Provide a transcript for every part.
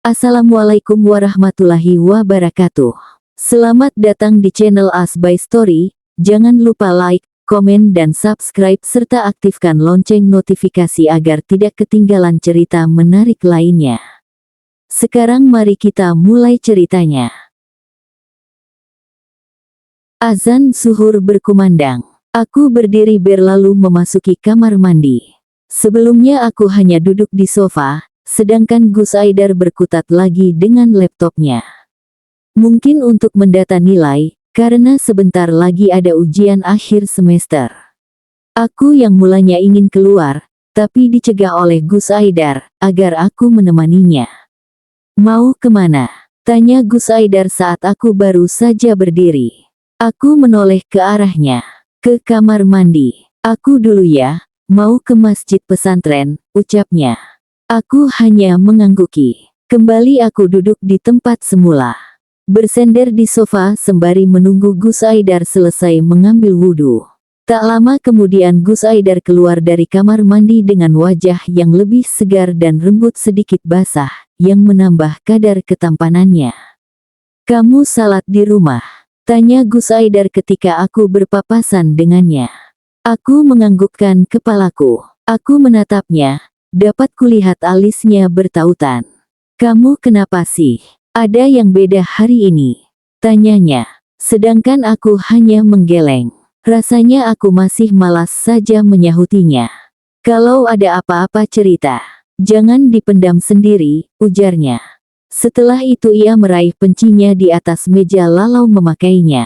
Assalamualaikum warahmatullahi wabarakatuh. Selamat datang di channel As by Story. Jangan lupa like, komen dan subscribe serta aktifkan lonceng notifikasi agar tidak ketinggalan cerita menarik lainnya. Sekarang mari kita mulai ceritanya. Azan zuhur berkumandang. Aku berdiri berlalu memasuki kamar mandi. Sebelumnya aku hanya duduk di sofa, sedangkan Gus Aidar berkutat lagi dengan laptopnya. Mungkin untuk mendata nilai, karena sebentar lagi ada ujian akhir semester. Aku yang mulanya ingin keluar, tapi dicegah oleh Gus Aidar, agar aku menemaninya. Mau kemana? Tanya Gus Aidar saat aku baru saja berdiri. Aku menoleh ke arahnya. Ke kamar mandi. Aku dulu ya, mau ke masjid pesantren, ucapnya. Aku hanya mengangguki. Kembali aku duduk di tempat semula. Bersender di sofa sembari menunggu Gus Aidar selesai mengambil wudhu. Tak lama kemudian Gus Aidar keluar dari kamar mandi dengan wajah yang lebih segar dan rambut sedikit basah, yang menambah kadar ketampanannya. Kamu salat di rumah? Tanya Gus Aidar ketika aku berpapasan dengannya. Aku menganggukkan kepalaku. Aku menatapnya. Dapat kulihat alisnya bertautan. Kamu kenapa sih? Ada yang beda hari ini? Tanyanya. Sedangkan aku hanya menggeleng. Rasanya aku masih malas saja menyahutinya. Kalau ada apa-apa cerita, jangan dipendam sendiri, ujarnya. Setelah itu ia meraih pencinya di atas meja lalu memakainya.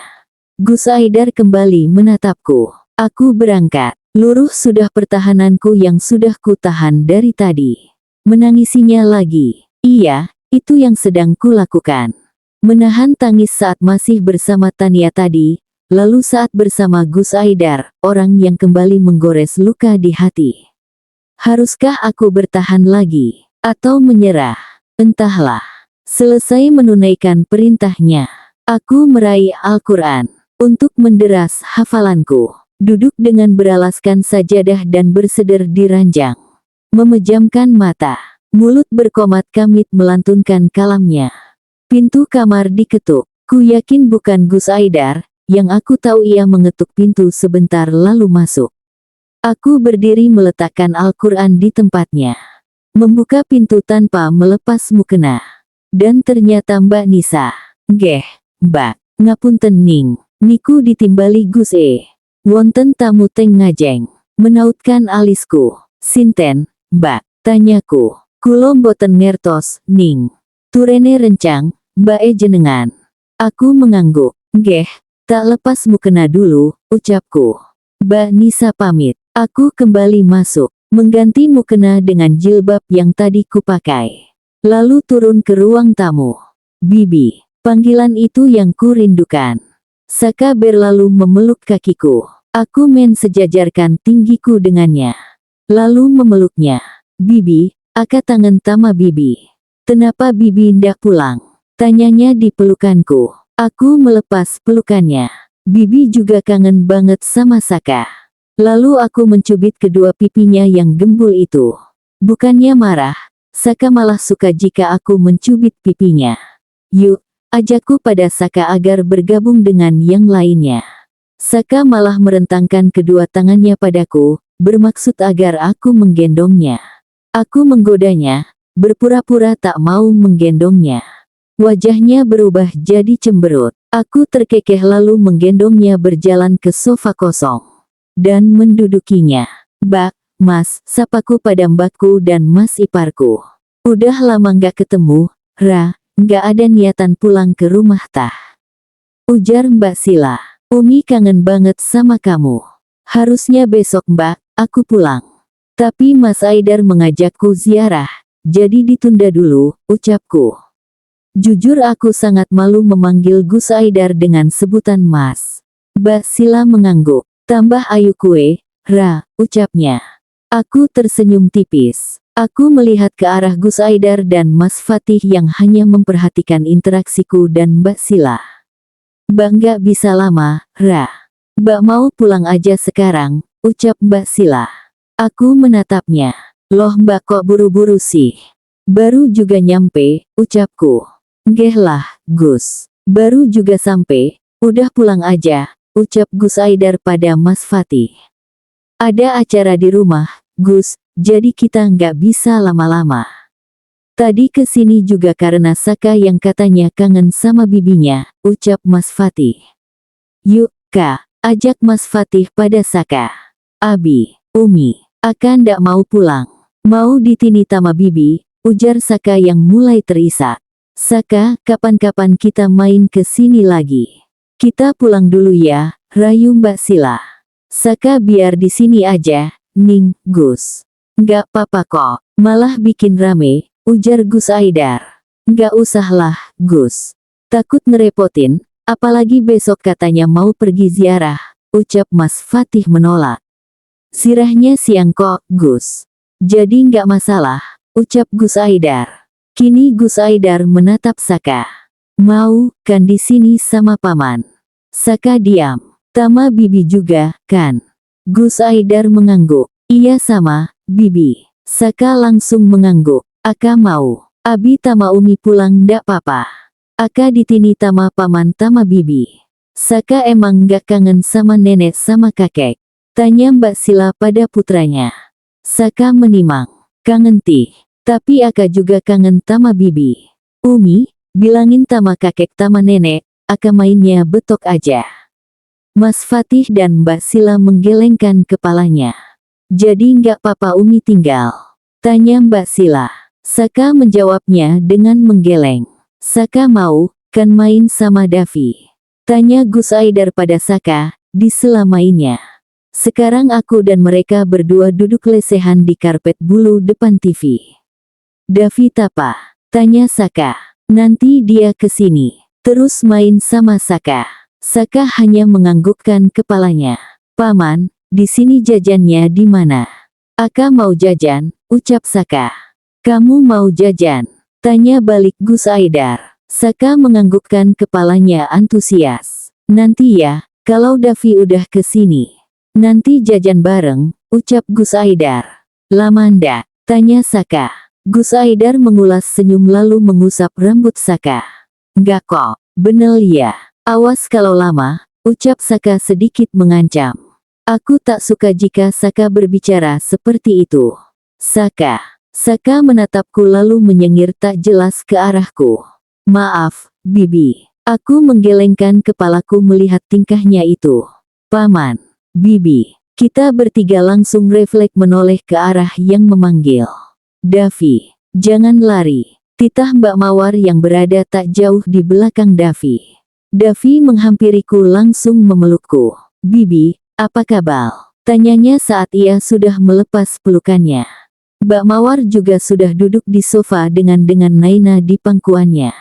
Gus Aidar kembali menatapku. Aku berangkat. Luruh sudah pertahananku yang sudah kutahan dari tadi. Menangisinya lagi. Iya, itu yang sedang kulakukan. Menahan tangis saat masih bersama Tania tadi, lalu saat bersama Gus Aidar, orang yang kembali menggores luka di hati. Haruskah aku bertahan lagi? Atau menyerah? Entahlah. Selesai menunaikan perintahnya, aku meraih Al-Quran untuk menderas hafalanku. Duduk dengan beralaskan sajadah dan berseder di ranjang. Memejamkan mata, mulut berkomat kamit melantunkan kalamnya. Pintu kamar diketuk. Ku yakin bukan Gus Aidar, yang aku tahu ia mengetuk pintu sebentar lalu masuk. Aku berdiri meletakkan Al-Quran di tempatnya. Membuka pintu tanpa melepas mukena. Dan ternyata Mbak Nisa. Geh, Mbak, ngapunten ning. Niku ditimbali Gus Wonten tamu teng ngajeng. Menautkan alisku. Sinten, Mbak, tanyaku. Kulo mboten ngertos, ning. Turene rencang, Mbak jenengan. Aku mengangguk. Geh, tak lepas mukena dulu, ucapku. Mbak Nisa pamit. Aku kembali masuk. Mengganti mukena dengan jilbab yang tadi kupakai. Lalu turun ke ruang tamu. Bibi, panggilan itu yang kurindukan. Saka berlalu memeluk kakiku. Aku mensejajarkan tinggiku dengannya. Lalu memeluknya. Bibi, aka tangan tama Bibi. Kenapa Bibi ndak pulang? Tanyanya di pelukanku. Aku melepas pelukannya. Bibi juga kangen banget sama Saka. Lalu aku mencubit kedua pipinya yang gembul itu. Bukannya marah. Saka malah suka jika aku mencubit pipinya. Yuk, ajakku pada Saka agar bergabung dengan yang lainnya. Saka malah merentangkan kedua tangannya padaku, bermaksud agar aku menggendongnya. Aku menggodanya, berpura-pura tak mau menggendongnya. Wajahnya berubah jadi cemberut. Aku terkekeh lalu menggendongnya berjalan ke sofa kosong. Dan mendudukinya. Bak, Mas, sapaku pada mbakku dan mas iparku. Udah lama nggak ketemu, Ra, nggak ada niatan pulang ke rumah tah. Ujar Mbak Sila. Umi kangen banget sama kamu. Harusnya besok Mbak, aku pulang. Tapi Mas Aidar mengajakku ziarah, jadi ditunda dulu, ucapku. Jujur aku sangat malu memanggil Gus Aidar dengan sebutan Mas. Mbak Sila mengangguk. Tambah ayu kue, Ra, ucapnya. Aku tersenyum tipis. Aku melihat ke arah Gus Aidar dan Mas Fatih yang hanya memperhatikan interaksiku dan Mbak Sila. Mbak nggak bisa lama, Ra. Mbak mau pulang aja sekarang, ucap Mbak Sila. Aku menatapnya. Loh Mbak kok buru-buru sih? Baru juga nyampe, ucapku. Nggih lah, Gus. Baru juga sampai, udah pulang aja, ucap Gus Aidar pada Mas Fatih. Ada acara di rumah, Gus, jadi kita nggak bisa lama-lama. Tadi kesini juga karena Saka yang katanya kangen sama bibinya, ucap Mas Fatih. Yuk, Kak, ajak Mas Fatih pada Saka. Abi, Umi, akan ndak mau pulang. Mau ditini tama bibi, ujar Saka yang mulai terisak. Saka, kapan-kapan kita main ke sini lagi. Kita pulang dulu ya, rayu Mbak Sila. Saka biar di sini aja, Ning, Gus. Nggak apa-apa kok, malah bikin rame, ujar Gus Aidar. Nggak usahlah, Gus. Takut ngerepotin, apalagi besok katanya mau pergi ziarah, ucap Mas Fatih menolak. Zirahnya siang kok, Gus. Jadi nggak masalah, ucap Gus Aidar. Kini Gus Aidar menatap Saka. Mau, kan di sini sama paman. Saka diam. Tama bibi juga, kan? Gus Aidar mengangguk. Iya sama, bibi. Saka langsung mengangguk. Aka mau. Abi tama umi pulang ndak papa. Aka ditini tama paman tama bibi. Saka emang nggak kangen sama nenek sama kakek? Tanya Mbak Sila pada putranya. Saka menimang. Kangen tih. Tapi Aka juga kangen tama bibi. Umi, bilangin tama kakek tama nenek, Aka mainnya betok aja. Mas Fatih dan Mbak Sila menggelengkan kepalanya. Jadi nggak papa Umi tinggal? Tanya Mbak Sila. Saka menjawabnya dengan menggeleng. Saka mau, kan main sama Davi? Tanya Gus Aidar pada Saka, di sela mainnya. Sekarang aku dan mereka berdua duduk lesehan di karpet bulu depan TV. Davi tapa? Tanya Saka. Nanti dia kesini. Terus main sama Saka. Saka hanya menganggukkan kepalanya. Paman, di sini jajannya di mana? Aka mau jajan, ucap Saka. Kamu mau jajan? Tanya balik Gus Aidar. Saka menganggukkan kepalanya antusias. Nanti ya, kalau Davi udah kesini. Nanti jajan bareng, ucap Gus Aidar. Lama ndak? Tanya Saka. Gus Aidar mengulas senyum lalu mengusap rambut Saka. Nggak kok, benel ya. Awas kalau lama, ucap Saka sedikit mengancam. Aku tak suka jika Saka berbicara seperti itu. Saka menatapku lalu menyengir tak jelas ke arahku. Maaf, bibi. Aku menggelengkan kepalaku melihat tingkahnya itu. Paman, bibi. Kita bertiga langsung refleks menoleh ke arah yang memanggil. Davi, jangan lari. Titah Mbak Mawar yang berada tak jauh di belakang Davi. Davi menghampiriku langsung memelukku. Bibi, apa kabar? Tanyanya saat ia sudah melepas pelukannya. Mbak Mawar juga sudah duduk di sofa dengan Naina di pangkuannya.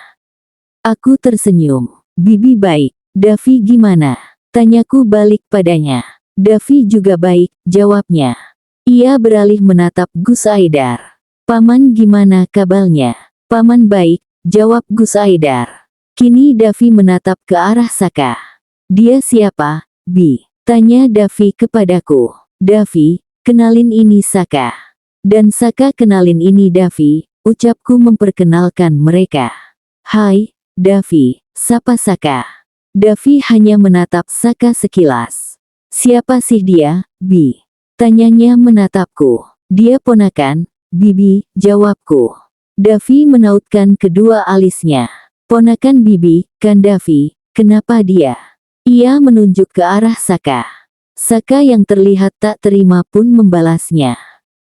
Aku tersenyum. Bibi baik. Davi gimana? Tanyaku balik padanya. Davi juga baik, jawabnya. Ia beralih menatap Gus Aidar. Paman gimana kabarnya? Paman baik, jawab Gus Aidar. Kini Davi menatap ke arah Saka. Dia siapa, Bi? Tanya Davi kepadaku. Davi, kenalin ini Saka. Dan Saka kenalin ini Davi, ucapku memperkenalkan mereka. Hai, Davi, sapa Saka. Davi hanya menatap Saka sekilas. Siapa sih dia, Bi? Tanyanya menatapku. Dia ponakan, Bibi, jawabku. Davi menautkan kedua alisnya. Ponakan bibi, kan Davi, kenapa dia? Ia menunjuk ke arah Saka. Saka yang terlihat tak terima pun membalasnya.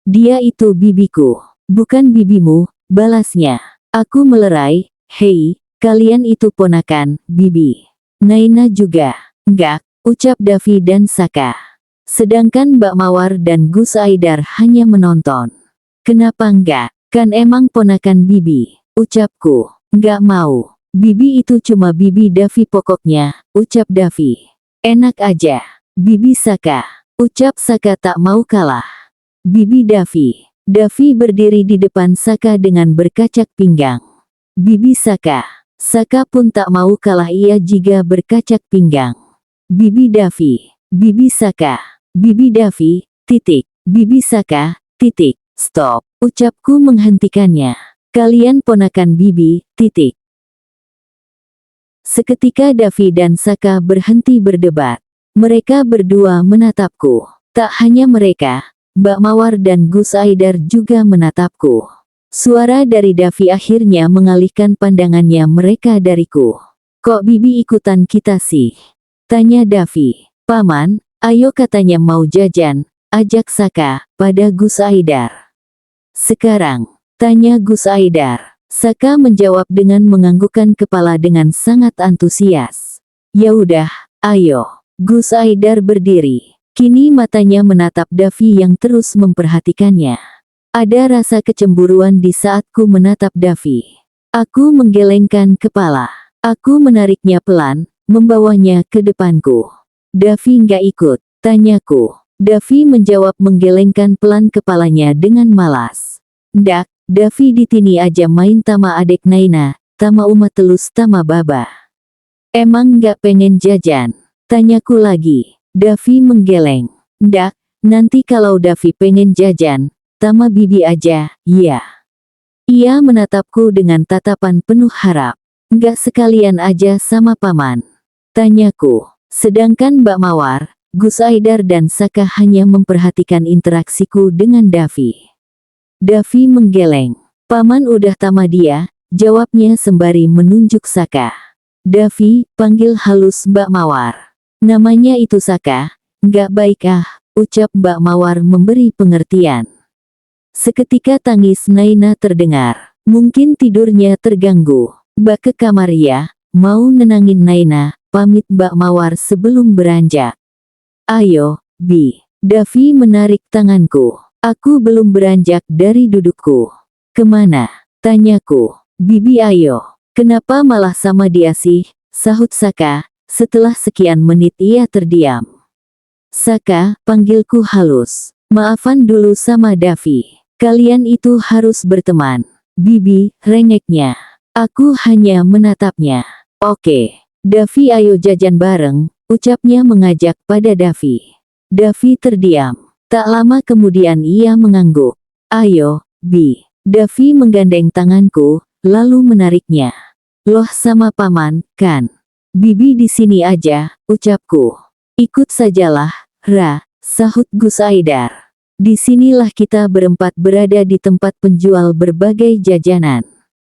Dia itu bibiku, bukan bibimu, balasnya. Aku melerai, hei, kalian itu ponakan, bibi. Naina juga. Enggak, ucap Davi dan Saka. Sedangkan Mbak Mawar dan Gus Aidar hanya menonton. Kenapa enggak? Kan emang ponakan bibi, ucapku. Nggak mau. Bibi itu cuma bibi Davi pokoknya, ucap Davi. Enak aja. Bibi Saka. Ucap Saka tak mau kalah. Bibi Davi. Davi berdiri di depan Saka dengan berkacak pinggang. Bibi Saka. Saka pun tak mau kalah ia juga berkacak pinggang. Bibi Davi. Bibi Saka. Bibi Davi, titik. Bibi Saka, titik. Stop. Ucapku menghentikannya. Kalian ponakan Bibi, titik. Seketika Davi dan Saka berhenti berdebat. Mereka berdua menatapku. Tak hanya mereka, Mbak Mawar dan Gus Aidar juga menatapku. Suara dari Davi akhirnya mengalihkan pandangannya mereka dariku. Kok Bibi ikutan kita sih? Tanya Davi. Paman, ayo katanya mau jajan, ajak Saka, pada Gus Aidar. Sekarang, tanya Gus Aidar. Saka menjawab dengan menganggukkan kepala dengan sangat antusias. Ya udah, ayo. Gus Aidar berdiri. Kini matanya menatap Davi yang terus memperhatikannya. Ada rasa kecemburuan di saat ku menatap Davi. Aku menggelengkan kepala. Aku menariknya pelan, membawanya ke depanku. Davi nggak ikut, tanyaku. Davi menjawab menggelengkan pelan kepalanya dengan malas. Ndak, Davi ditini aja main tama adek Naina, tama uma telus tama baba. Emang nggak pengen jajan? Tanyaku lagi. Davi menggeleng. Ndak, nanti kalau Davi pengen jajan, tama Bibi aja, iya. Ia menatapku dengan tatapan penuh harap. Nggak sekalian aja sama paman? Tanyaku. Sedangkan Mbak Mawar, Gus Aidar dan Saka hanya memperhatikan interaksiku dengan Davi. Davi menggeleng. Paman udah tama dia, jawabnya sembari menunjuk Saka. Davi, panggil halus Mbak Mawar. Namanya itu Saka, nggak baik ah, ucap Mbak Mawar memberi pengertian. Seketika tangis Naina terdengar. Mungkin tidurnya terganggu. Mbak ke kamar ya, mau nenangin Naina, pamit Mbak Mawar sebelum beranjak. Ayo, Bi. Davi menarik tanganku. Aku belum beranjak dari dudukku. Kemana? Tanyaku. Bibi ayo. Kenapa malah sama dia sih? Sahut Saka. Setelah sekian menit ia terdiam. Saka, panggilku halus. Maafan dulu sama Davi. Kalian itu harus berteman. Bibi, rengeknya. Aku hanya menatapnya. Oke. Davi ayo jajan bareng, ucapnya mengajak pada Davi. Davi terdiam. Tak lama kemudian ia mengangguk. Ayo, Bi. Davi menggandeng tanganku, lalu menariknya. Loh sama paman, kan? Bibi di sini aja, ucapku. Ikut sajalah, Ra, sahut Gus Aidar. Disinilah kita berempat berada di tempat penjual berbagai jajanan.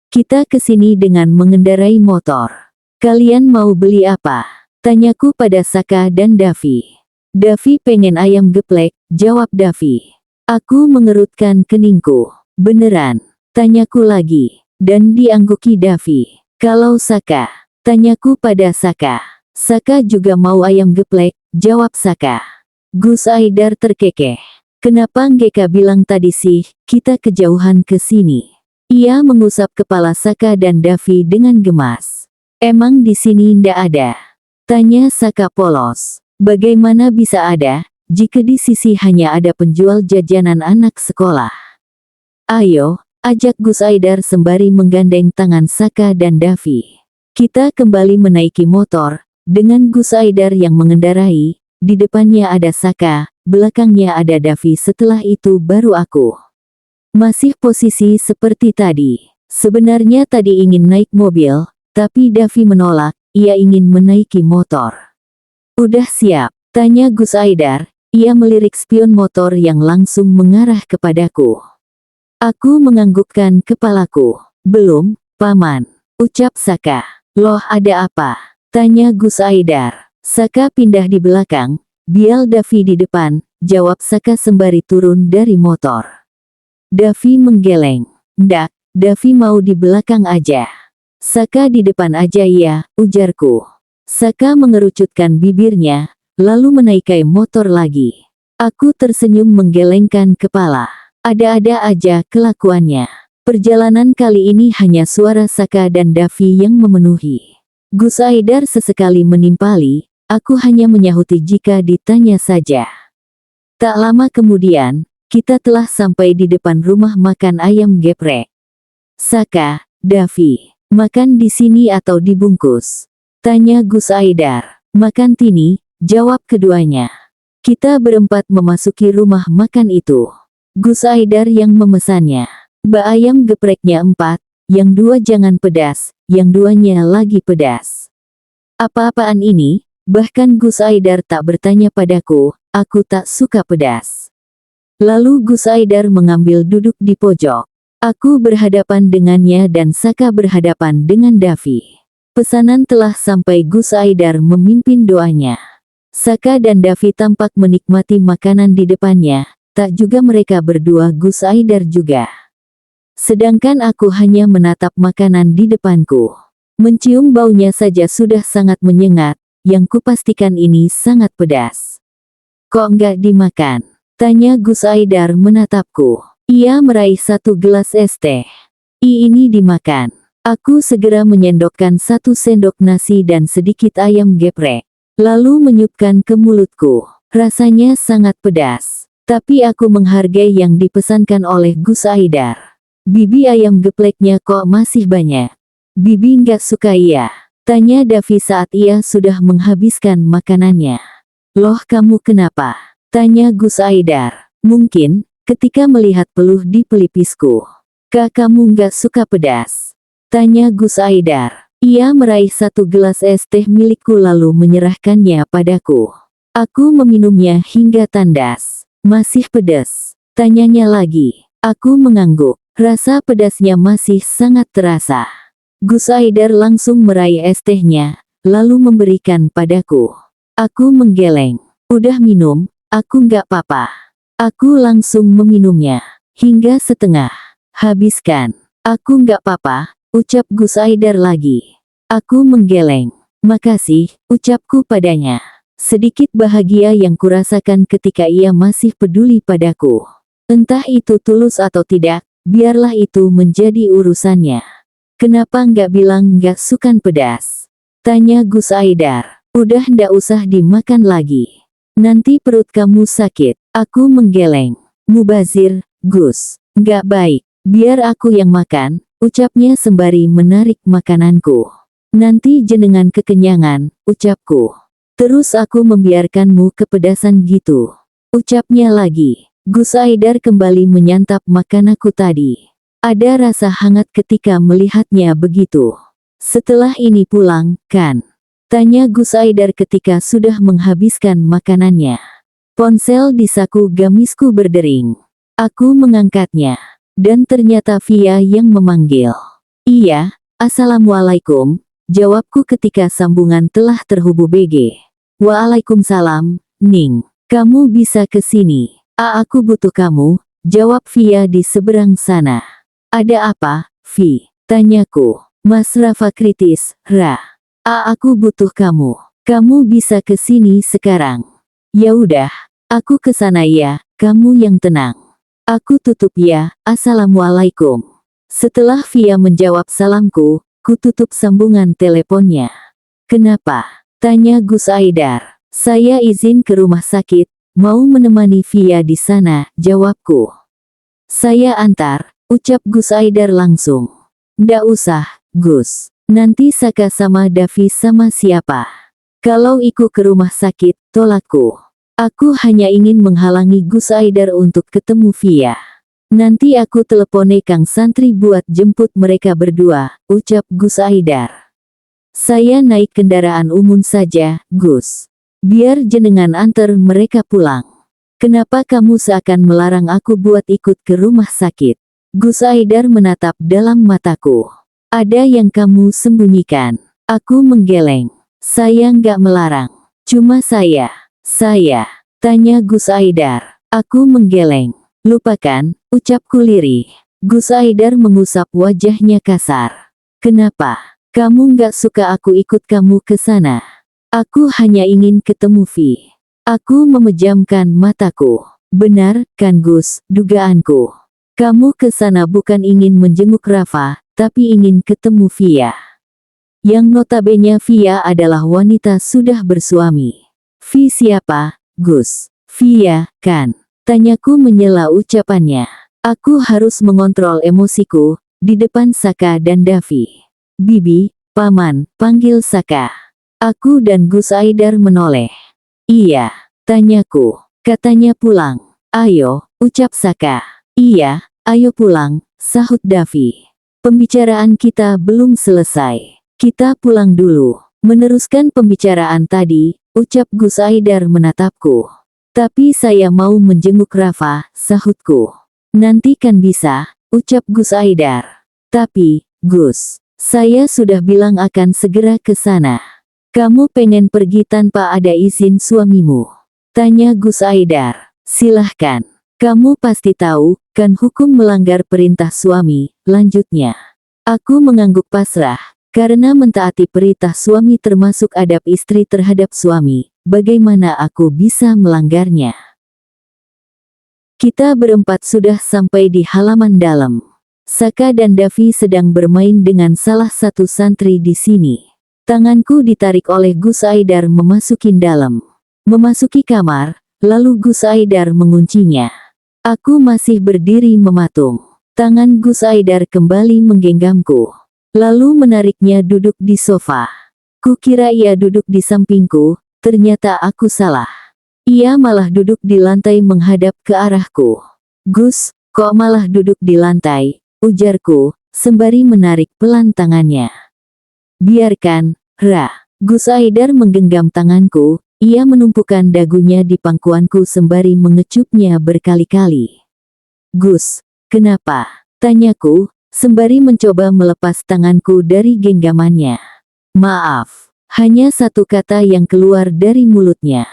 Kita kesini dengan mengendarai motor. Kalian mau beli apa? Tanyaku pada Saka dan Davi. Davi pengen ayam geplek, jawab Davi. Aku mengerutkan keningku. Beneran? Tanyaku lagi. Dan diangguki Davi. Kalau Saka? Tanyaku pada Saka. Saka juga mau ayam geplek, jawab Saka. Gus Aidar terkekeh. Kenapa Ngeka bilang tadi sih, kita kejauhan ke sini? Ia mengusap kepala Saka dan Davi dengan gemas. Emang di sini ndak ada? Tanya Saka polos. Bagaimana bisa ada, jika di sisi hanya ada penjual jajanan anak sekolah? Ayo, ajak Gus Aidar sembari menggandeng tangan Saka dan Davi. Kita kembali menaiki motor, dengan Gus Aidar yang mengendarai, di depannya ada Saka, belakangnya ada Davi setelah itu baru aku. Masih posisi seperti tadi. Sebenarnya tadi ingin naik mobil, tapi Davi menolak, ia ingin menaiki motor. Udah siap? Tanya Gus Aidar, ia melirik spion motor yang langsung mengarah kepadaku. Aku menganggukkan kepalaku. Belum, paman, ucap Saka. Loh ada apa? Tanya Gus Aidar. Saka pindah di belakang, biar Davi di depan, jawab Saka sembari turun dari motor. Davi menggeleng. Ndak, Davi mau di belakang aja. Saka di depan aja ya, ujarku. Saka mengerucutkan bibirnya, lalu menaiki motor lagi. Aku tersenyum menggelengkan kepala. Ada-ada aja kelakuannya. Perjalanan kali ini hanya suara Saka dan Davi yang memenuhi. Gus Aidar sesekali menimpali, aku hanya menyahuti jika ditanya saja. Tak lama kemudian, kita telah sampai di depan rumah makan ayam geprek. Saka, Davi, makan di sini atau dibungkus? Tanya Gus Aidar. Makan tini, jawab keduanya. Kita berempat memasuki rumah makan itu. Gus Aidar yang memesannya. Bak ayam gepreknya 4, yang 2 jangan pedas, yang 2-nya lagi pedas. Apa-apaan ini? Bahkan Gus Aidar tak bertanya padaku, aku tak suka pedas. Lalu Gus Aidar mengambil duduk di pojok. Aku berhadapan dengannya dan Saka berhadapan dengan Davi. Pesanan telah sampai, Gus Aidar memimpin doanya. Saka dan Davi tampak menikmati makanan di depannya, tak juga mereka berdua, Gus Aidar juga. Sedangkan aku hanya menatap makanan di depanku. Mencium baunya saja sudah sangat menyengat, yang kupastikan ini sangat pedas. Kok enggak dimakan? Tanya Gus Aidar menatapku. Ia meraih 1 gelas es teh. Ini dimakan. Aku segera menyendokkan 1 sendok nasi dan sedikit ayam geprek. Lalu menyupkan ke mulutku. Rasanya sangat pedas. Tapi aku menghargai yang dipesankan oleh Gus Aidar. Bibi ayam gepleknya kok masih banyak. Bibi nggak suka ya? Tanya Davi saat ia sudah menghabiskan makanannya. Loh kamu kenapa? Tanya Gus Aidar. Mungkin, ketika melihat peluh di pelipisku. Kak kamu nggak suka pedas? Tanya Gus Aidar. Ia meraih 1 gelas es teh milikku lalu menyerahkannya padaku. Aku meminumnya hingga tandas. Masih pedas? Tanyanya lagi. Aku mengangguk. Rasa pedasnya masih sangat terasa. Gus Aidar langsung meraih es tehnya, lalu memberikan padaku. Aku menggeleng. Udah minum, aku nggak apa-apa. Aku langsung meminumnya, hingga setengah. Habiskan. Aku nggak apa-apa, ucap Gus Aidar lagi. Aku menggeleng. Makasih, ucapku padanya. Sedikit bahagia yang kurasakan ketika ia masih peduli padaku. Entah itu tulus atau tidak, biarlah itu menjadi urusannya. Kenapa nggak bilang nggak suka pedas? Tanya Gus Aidar. Udah ndak usah dimakan lagi. Nanti perut kamu sakit. Aku menggeleng. Mubazir, Gus. Nggak baik. Biar aku yang makan, ucapnya sembari menarik makananku. Nanti jenengan kekenyangan, ucapku. Terus aku membiarkanmu kepedasan gitu. Ucapnya lagi. Gus Aidar kembali menyantap makananku tadi. Ada rasa hangat ketika melihatnya begitu. Setelah ini pulang, kan? Tanya Gus Aidar ketika sudah menghabiskan makanannya. Ponsel di saku gamisku berdering. Aku mengangkatnya. Dan ternyata Via yang memanggil. Iya, Assalamualaikum, jawabku ketika sambungan telah terhubung BG. Waalaikumsalam, Ning. Kamu bisa ke sini. Aku butuh kamu, jawab Via di seberang sana. Ada apa, Vi? Tanyaku. Mas Rafa kritis, Ra. Aku butuh kamu. Kamu bisa ke sini sekarang. Ya udah, aku ke sana ya, kamu yang tenang. Aku tutup ya, Assalamualaikum. Setelah Via menjawab salamku, ku tutup sambungan teleponnya. Kenapa? Tanya Gus Aidar. Saya izin ke rumah sakit. Mau menemani Via di sana, jawabku. Saya antar, ucap Gus Aidar langsung. Ndak usah, Gus. Nanti Saka sama Davi sama siapa? Kalau ikut ke rumah sakit, tolakku. Aku hanya ingin menghalangi Gus Aidar untuk ketemu Via. Nanti aku telepone Kang Santri buat jemput mereka berdua, ucap Gus Aidar. Saya naik kendaraan umum saja, Gus. Biar jenengan antar mereka pulang. Kenapa kamu seakan melarang aku buat ikut ke rumah sakit? Gus Aidar menatap dalam mataku. Ada yang kamu sembunyikan. Aku menggeleng. Saya nggak melarang. Cuma saya. Tanya Gus Aidar. Aku menggeleng. Lupakan, ucapku lirih. Gus Aidar mengusap wajahnya kasar. Kenapa? Kamu nggak suka aku ikut kamu ke sana? Aku hanya ingin ketemu Vi. Aku memejamkan mataku. Benar, kan Gus, dugaanku. Kamu ke sana bukan ingin menjenguk Rafa, tapi ingin ketemu Via. Yang notabene Via adalah wanita sudah bersuami. Vi siapa, Gus? Via, kan? Tanyaku menyela ucapannya. Aku harus mengontrol emosiku, di depan Saka dan Davi. Bibi, Paman, panggil Saka. Aku dan Gus Aidar menoleh. Iya, tanyaku. Katanya pulang. Ayo, ucap Saka. Iya, Ayo pulang, sahut Davi. Pembicaraan kita belum selesai. Kita pulang dulu. Meneruskan pembicaraan tadi, ucap Gus Aidar menatapku. Tapi saya mau menjenguk Rafa, sahutku. Nanti kan bisa, ucap Gus Aidar. Tapi, Gus, saya sudah bilang akan segera ke sana. Kamu pengen pergi tanpa ada izin suamimu? Tanya Gus Aidar. Silahkan. Kamu pasti tahu, kan hukum melanggar perintah suami, lanjutnya. Aku mengangguk pasrah, karena mentaati perintah suami termasuk adab istri terhadap suami, bagaimana aku bisa melanggarnya? Kita berempat sudah sampai di halaman dalam. Saka dan Davi sedang bermain dengan salah satu santri di sini. Tanganku ditarik oleh Gus Aidar memasuki dalam. Memasuki kamar, lalu Gus Aidar menguncinya. Aku masih berdiri mematung. Tangan Gus Aidar kembali menggenggamku. Lalu menariknya duduk di sofa. Kukira ia duduk di sampingku, ternyata aku salah. Ia malah duduk di lantai menghadap ke arahku. Gus, kok malah duduk di lantai, ujarku, sembari menarik pelan tangannya. Biarkan, Ra. Gus Aidar menggenggam tanganku. Ia menumpukan dagunya di pangkuanku sembari mengecupnya berkali-kali. Gus, kenapa? Tanyaku, sembari mencoba melepas tanganku dari genggamannya. Maaf, hanya satu kata yang keluar dari mulutnya.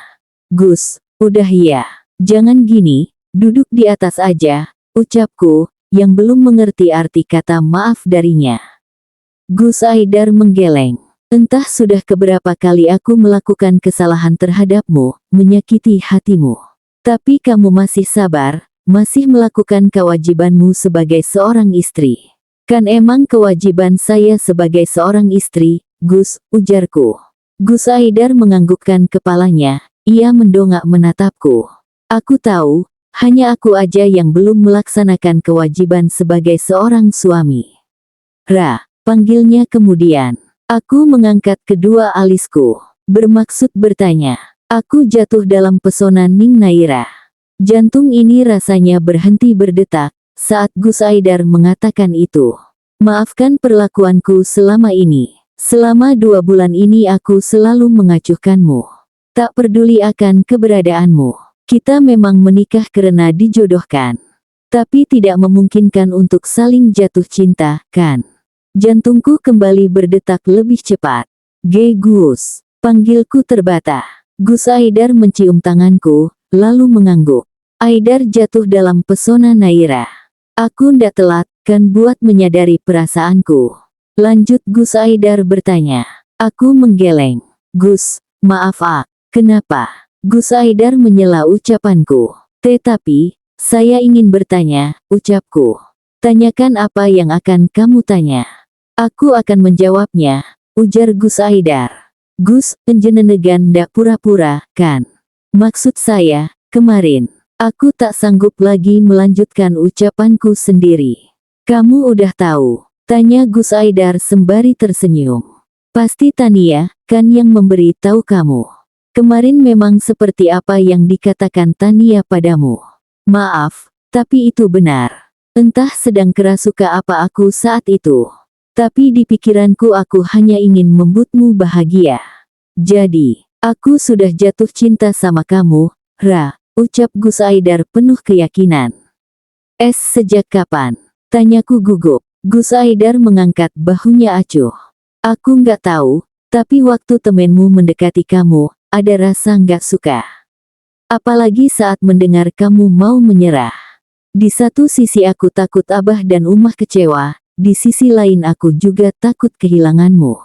Gus, udah ya, jangan gini, duduk di atas aja, ucapku, yang belum mengerti arti kata maaf darinya. Gus Aidar menggeleng. Entah sudah keberapa kali aku melakukan kesalahan terhadapmu, menyakiti hatimu. Tapi kamu masih sabar, masih melakukan kewajibanmu sebagai seorang istri. Kan emang kewajiban saya sebagai seorang istri, Gus, ujarku. Gus Aidar menganggukkan kepalanya, ia mendongak menatapku. Aku tahu, hanya aku aja yang belum melaksanakan kewajiban sebagai seorang suami. Ra, panggilnya kemudian. Aku mengangkat kedua alisku, bermaksud bertanya. Aku jatuh dalam pesona Ning Naira. Jantung ini rasanya berhenti berdetak, saat Gus Aidar mengatakan itu. Maafkan perlakuanku selama ini. Selama 2 bulan ini aku selalu mengacuhkanmu. Tak peduli akan keberadaanmu. Kita memang menikah karena dijodohkan. Tapi tidak memungkinkan untuk saling jatuh cinta, kan? Jantungku kembali berdetak lebih cepat. Gus, panggilku terbata. Gus Aidar mencium tanganku, lalu mengangguk. Aidar jatuh dalam pesona Naira. Aku ndak telat, kan buat menyadari perasaanku. Lanjut Gus Aidar bertanya. Aku menggeleng. Gus, maaf kenapa? Gus Aidar menyela ucapanku. Tetapi, saya ingin bertanya, ucapku. Tanyakan apa yang akan kamu tanya. Aku akan menjawabnya, ujar Gus Aidar. Gus, penjenenegan ndak pura-pura, kan? Maksud saya, kemarin, aku tak sanggup lagi melanjutkan ucapanku sendiri. Kamu udah tahu? Tanya Gus Aidar sembari tersenyum. Pasti Tania, kan yang memberi tahu kamu. Kemarin memang seperti apa yang dikatakan Tania padamu. Maaf, tapi itu benar. Entah sedang kerasuka apa aku saat itu. Tapi di pikiranku aku hanya ingin membuatmu bahagia. Jadi, aku sudah jatuh cinta sama kamu, Ra, ucap Gus Aidar penuh keyakinan. Sejak kapan? Tanyaku gugup. Gus Aidar mengangkat bahunya acuh. Aku nggak tahu, tapi waktu temenmu mendekati kamu, ada rasa nggak suka. Apalagi saat mendengar kamu mau menyerah. Di satu sisi aku takut Abah dan Umah kecewa. Di sisi lain aku juga takut kehilanganmu.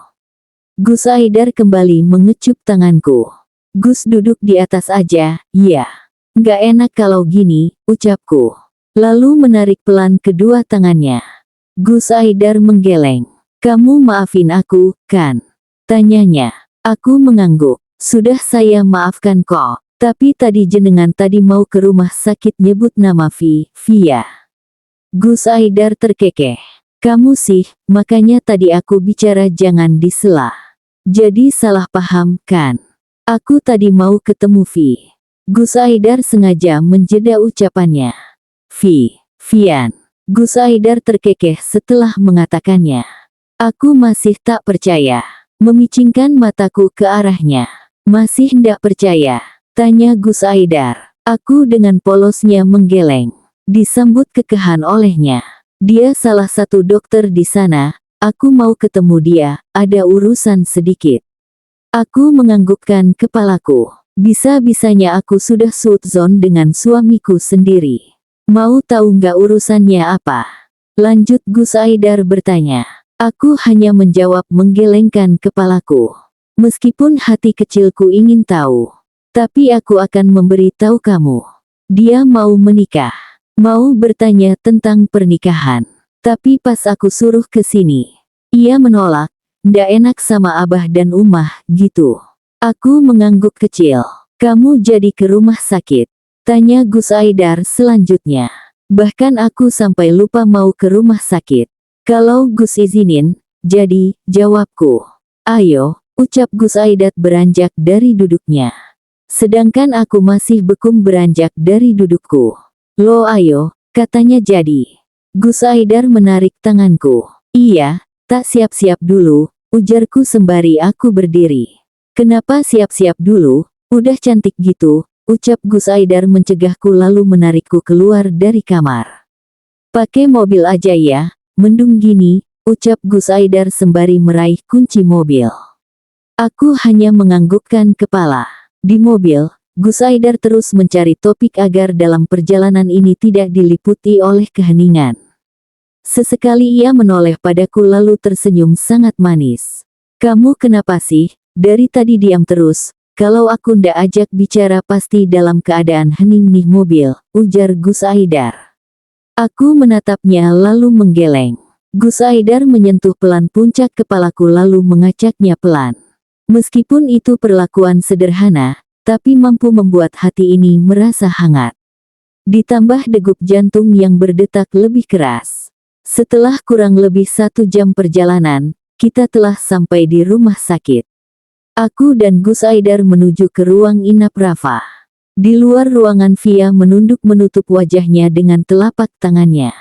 Gus Aidar kembali mengecup tanganku. Gus duduk di atas aja, ya. Nggak enak kalau gini, ucapku. Lalu menarik pelan kedua tangannya. Gus Aidar menggeleng. Kamu maafin aku, kan? Tanyanya. Aku mengangguk. Sudah saya maafkan kok. Tapi tadi jenengan tadi mau ke rumah sakit nyebut nama Via. Gus Aidar terkekeh. Kamu sih, makanya tadi aku bicara jangan disela. Jadi salah paham, kan? Aku tadi mau ketemu Gus Aidar sengaja menjeda ucapannya. Vian. Gus Aidar terkekeh setelah mengatakannya. Aku masih tak percaya. Memicingkan mataku ke arahnya. Masih ndak percaya? Tanya Gus Aidar. Aku dengan polosnya menggeleng. Disambut kekehan olehnya. Dia salah satu dokter di sana. Aku mau ketemu dia, ada urusan sedikit. Aku menganggukkan kepalaku. Bisa-bisanya aku sudah suudzon dengan suamiku sendiri. Mau tahu nggak urusannya apa? Lanjut Gus Aidar bertanya. Aku hanya menjawab menggelengkan kepalaku. Meskipun hati kecilku ingin tahu. Tapi aku akan memberitahu kamu. Dia mau menikah. Mau bertanya tentang pernikahan. Tapi pas aku suruh ke sini. Ia menolak. Ndak enak sama abah dan umah, gitu. Aku mengangguk kecil. Kamu jadi ke rumah sakit? Tanya Gus Aidar selanjutnya. Bahkan aku sampai lupa mau ke rumah sakit. Kalau Gus izinin, jadi, jawabku. Ayo, ucap Gus Aidar beranjak dari duduknya. Sedangkan aku masih bekung beranjak dari dudukku. Lo ayo, katanya jadi. Gus Aidar menarik tanganku. Iya, tak siap-siap dulu, ujarku sembari aku berdiri. Kenapa siap-siap dulu, udah cantik gitu, ucap Gus Aidar mencegahku lalu menarikku keluar dari kamar. Pakai mobil aja ya. Mendung gini, ucap Gus Aidar sembari meraih kunci mobil. Aku hanya menganggukkan kepala. Di mobil, Gus Aidar terus mencari topik agar dalam perjalanan ini tidak diliputi oleh keheningan. Sesekali ia menoleh padaku lalu tersenyum sangat manis. Kamu kenapa sih? Dari tadi diam terus. Kalau aku ndak ajak bicara pasti dalam keadaan hening nih mobil, ujar Gus Aidar. Aku menatapnya lalu menggeleng. Gus Aidar menyentuh pelan puncak kepalaku lalu mengacaknya pelan. Meskipun itu perlakuan sederhana, tapi mampu membuat hati ini merasa hangat. Ditambah degup jantung yang berdetak lebih keras. Setelah kurang lebih 1 jam perjalanan, kita telah sampai di rumah sakit. Aku dan Gus Aidar menuju ke ruang inap Rafa. Di luar ruangan Via menunduk menutup wajahnya dengan telapak tangannya.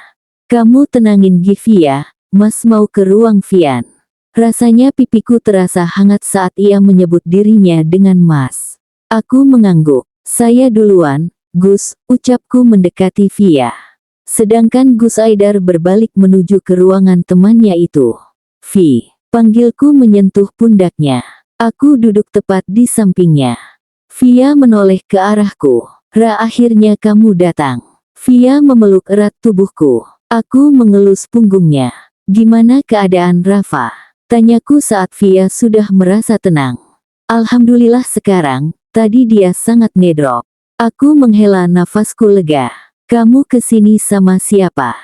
Kamu tenangin Via, Mas mau ke ruang Vian. Rasanya pipiku terasa hangat saat ia menyebut dirinya dengan Mas. Aku mengangguk. Saya duluan, Gus, ucapku mendekati Via. Sedangkan Gus Aidar berbalik menuju ke ruangan temannya itu. Vi, panggilku menyentuh pundaknya. Aku duduk tepat di sampingnya. Via menoleh ke arahku. Ra, akhirnya kamu datang. Via memeluk erat tubuhku. Aku mengelus punggungnya. Gimana keadaan Rafa? Tanyaku saat Via sudah merasa tenang. Alhamdulillah sekarang, tadi dia sangat ngedrop. Aku menghela nafasku lega. Kamu kesini sama siapa?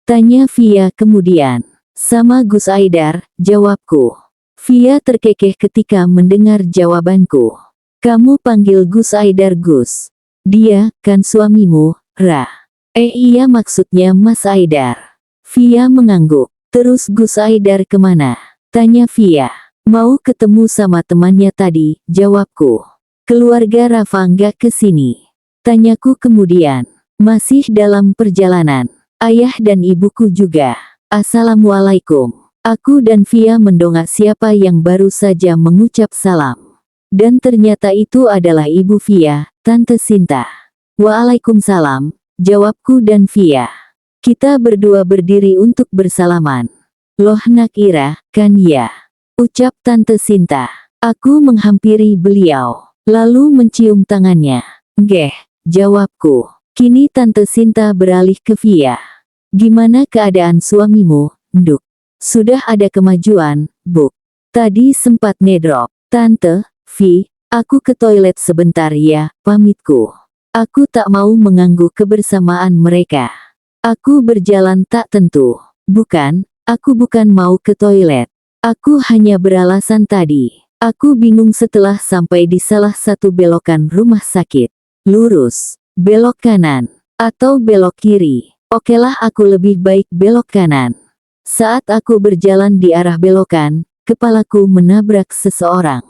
Tanya Via kemudian. Sama Gus Aidar, jawabku. Via terkekeh ketika mendengar jawabanku. Kamu panggil Gus Aidar Gus. Dia, kan suamimu, Ra. Iya maksudnya Mas Aidar. Via mengangguk. Terus Gus Aidar kemana? Tanya Via. Mau ketemu sama temannya tadi, jawabku. Keluarga Rafa nggak kesini. Tanyaku kemudian. Masih dalam perjalanan. Ayah dan ibuku juga. Assalamualaikum. Aku dan Via mendongak siapa yang baru saja mengucap salam. Dan ternyata itu adalah Ibu Via, Tante Sinta. Waalaikumsalam, jawabku dan Via. Kita berdua berdiri untuk bersalaman. Loh nak Ira, kan ya? Ucap Tante Sinta. Aku menghampiri beliau, lalu mencium tangannya. Nggeh, jawabku. Kini Tante Sinta beralih ke Via. Gimana keadaan suamimu, Nduk? Sudah ada kemajuan, Bu? Tadi sempat ngedrop. Tante, Vi, aku ke toilet sebentar ya, pamitku. Aku tak mau mengganggu kebersamaan mereka. Aku berjalan tak tentu. Bukan, aku bukan mau ke toilet. Aku hanya beralasan tadi. Aku bingung setelah sampai di salah satu belokan rumah sakit. Lurus, belok kanan, atau belok kiri. Okelah aku lebih baik belok kanan. Saat aku berjalan di arah belokan, kepalaku menabrak seseorang.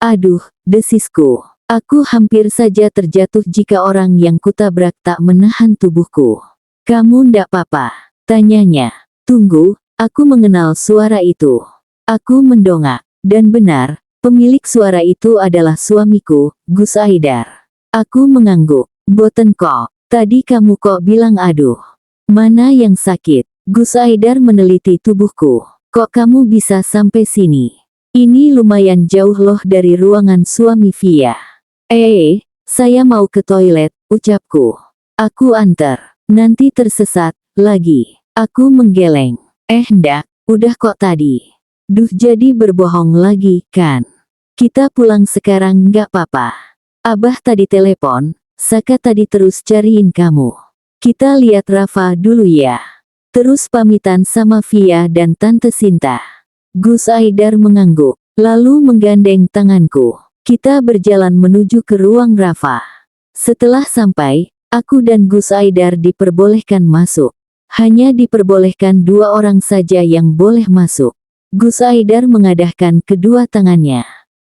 Aduh, desisku. Aku hampir saja terjatuh jika orang yang kutabrak tak menahan tubuhku. Kamu ndak apa-apa? Tanyanya. Tunggu, aku mengenal suara itu. Aku mendongak. Dan benar, pemilik suara itu adalah suamiku, Gus Aidar. Aku mengangguk. Boten kok, tadi kamu kok bilang aduh. Mana yang sakit? Gus Aidar meneliti tubuhku. Kok kamu bisa sampai sini? Ini lumayan jauh loh dari ruangan suami Via. Saya mau ke toilet, ucapku. Aku antar. Nanti tersesat lagi. Aku menggeleng. Ndak, udah kok tadi. Duh, jadi berbohong lagi, kan? Kita pulang sekarang nggak apa-apa. Abah tadi telepon, Saka tadi terus cariin kamu. Kita lihat Rafa dulu ya. Terus pamitan sama Via dan Tante Sinta. Gus Aidar mengangguk, lalu menggandeng tanganku. Kita berjalan menuju ke ruang Rafa. Setelah sampai, aku dan Gus Aidar diperbolehkan masuk. Hanya diperbolehkan 2 orang saja yang boleh masuk. Gus Aidar mengadahkan kedua tangannya.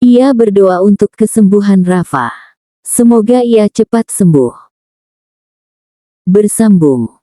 Ia berdoa untuk kesembuhan Rafa. Semoga ia cepat sembuh. Bersambung.